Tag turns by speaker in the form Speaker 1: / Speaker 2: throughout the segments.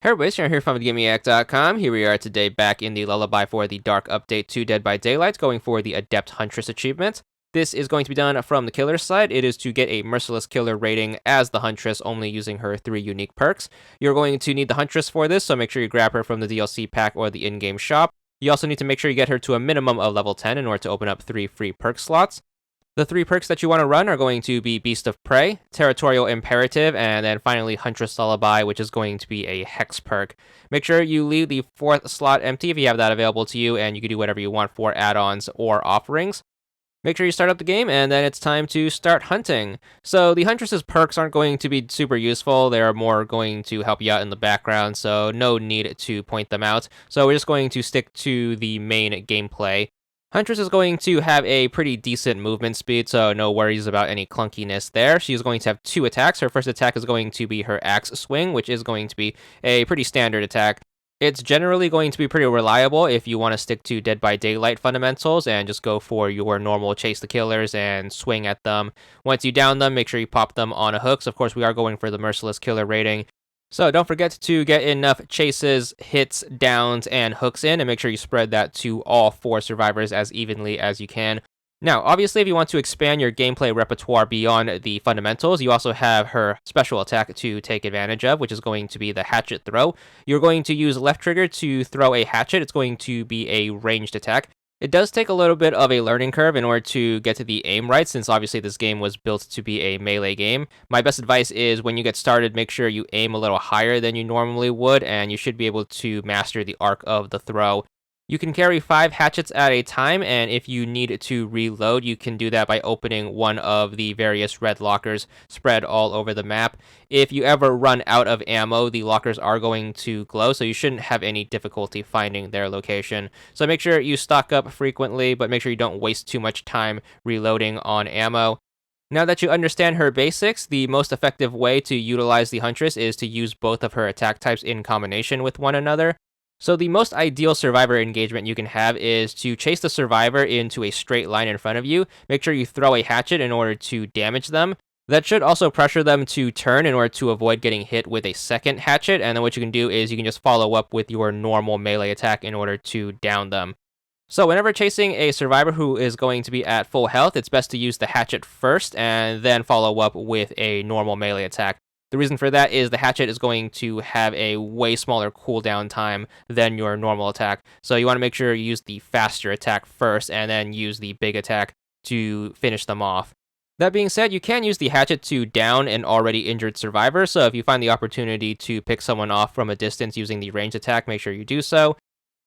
Speaker 1: Hey everybody, Sharon here from VidGamiac.com. Here we are today back in the Lullaby for the Dark Update to Dead by Daylight, going for the Adept Huntress achievement. This is going to be done from the killer's side. It is to get a merciless killer rating as the Huntress, only using her 3 unique perks. You're going to need the Huntress for this, so make sure you grab her from the DLC pack or the in-game shop. You also need to make sure you get her to a minimum of level 10 in order to open up 3 free perk slots. The 3 perks that you want to run are going to be Beast of Prey, Territorial Imperative, and then finally Huntress Lullaby, which is going to be a Hex perk. Make sure you leave the 4th slot empty if you have that available to you, and you can do whatever you want for add-ons or offerings. Make sure you start up the game, and then it's time to start hunting. So the Huntress's perks aren't going to be super useful. They're more going to help you out in the background, so no need to point them out. So we're just going to stick to the main gameplay. Huntress is going to have a pretty decent movement speed, so no worries about any clunkiness there. She's going to have 2 attacks. Her first attack is going to be her axe swing, which is going to be a pretty standard attack. It's generally going to be pretty reliable if you want to stick to Dead by Daylight fundamentals and just go for your normal chase the killers and swing at them. Once you down them, make sure you pop them on a hook. So of course, we are going for the merciless killer rating. So don't forget to get enough chases, hits, downs, and hooks in, and make sure you spread that to all 4 survivors as evenly as you can. Now, obviously, if you want to expand your gameplay repertoire beyond the fundamentals, you also have her special attack to take advantage of, which is going to be the hatchet throw. You're going to use left trigger to throw a hatchet. It's going to be a ranged attack. It does take a little bit of a learning curve in order to get to the aim right, since obviously this game was built to be a melee game. My best advice is when you get started, make sure you aim a little higher than you normally would, and you should be able to master the arc of the throw. You can carry 5 hatchets at a time, and if you need to reload, you can do that by opening one of the various red lockers spread all over the map. If you ever run out of ammo, the lockers are going to glow, so you shouldn't have any difficulty finding their location. So make sure you stock up frequently, but make sure you don't waste too much time reloading on ammo. Now that you understand her basics, the most effective way to utilize the Huntress is to use both of her attack types in combination with one another. So the most ideal survivor engagement you can have is to chase the survivor into a straight line in front of you. Make sure you throw a hatchet in order to damage them. That should also pressure them to turn in order to avoid getting hit with a second hatchet. And then what you can do is you can just follow up with your normal melee attack in order to down them. So whenever chasing a survivor who is going to be at full health, it's best to use the hatchet first and then follow up with a normal melee attack. The reason for that is the hatchet is going to have a way smaller cooldown time than your normal attack. So you want to make sure you use the faster attack first and then use the big attack to finish them off. That being said, you can use the hatchet to down an already injured survivor, so if you find the opportunity to pick someone off from a distance using the ranged attack, make sure you do so.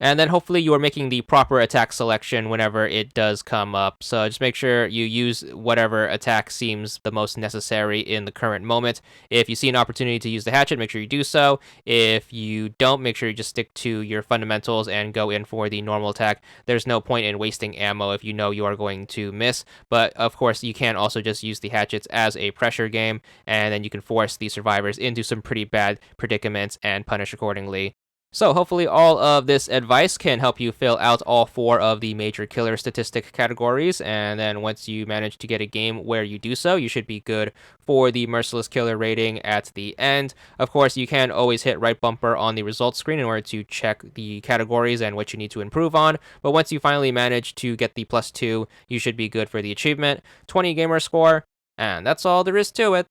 Speaker 1: And then hopefully you are making the proper attack selection whenever it does come up. So just make sure you use whatever attack seems the most necessary in the current moment. If you see an opportunity to use the hatchet, make sure you do so. If you don't, make sure you just stick to your fundamentals and go in for the normal attack. There's no point in wasting ammo if you know you are going to miss. But of course, you can also just use the hatchets as a pressure game, and then you can force the survivors into some pretty bad predicaments and punish accordingly. So hopefully all of this advice can help you fill out all 4 of the major killer statistic categories, and then once you manage to get a game where you do so, you should be good for the merciless killer rating at the end. Of course, you can always hit right bumper on the results screen in order to check the categories and what you need to improve on, but once you finally manage to get the +2, you should be good for the achievement, 20 gamer score, and that's all there is to it.